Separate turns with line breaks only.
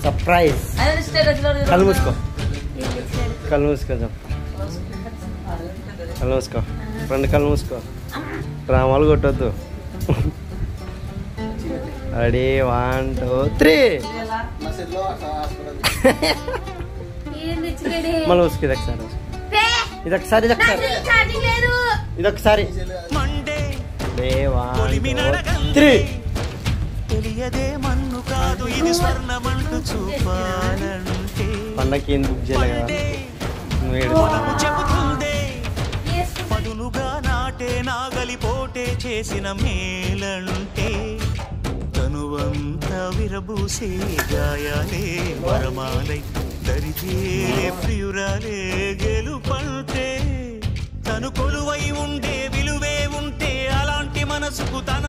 Surprise. కళ్ళు మూసుకో, కళ్ళు మూసుకో, కళ్ళు మూసుకో, రెండు కళ్ళు మూసుకో, డ్రామాలు కొట్టద్దు. రెడీ 1 2 3. మళ్ళీ మూసుకో, ఇదొకసారి, ఇదొకసారి, ఇదొకసారి. 1 2 3. పండగకి ఏం బుక్ చేయలే కదా.
పదునుగా నాటే నాగలిపోటే చేసిన మేలంటే తనువంతా విరబూసే గాయాలే వరమాలై దరిచేలే ప్రియురాలే గెలుపంటే తను కొలువై ఉండే విలువే ఉంటే అలాంటి మనసుకు తన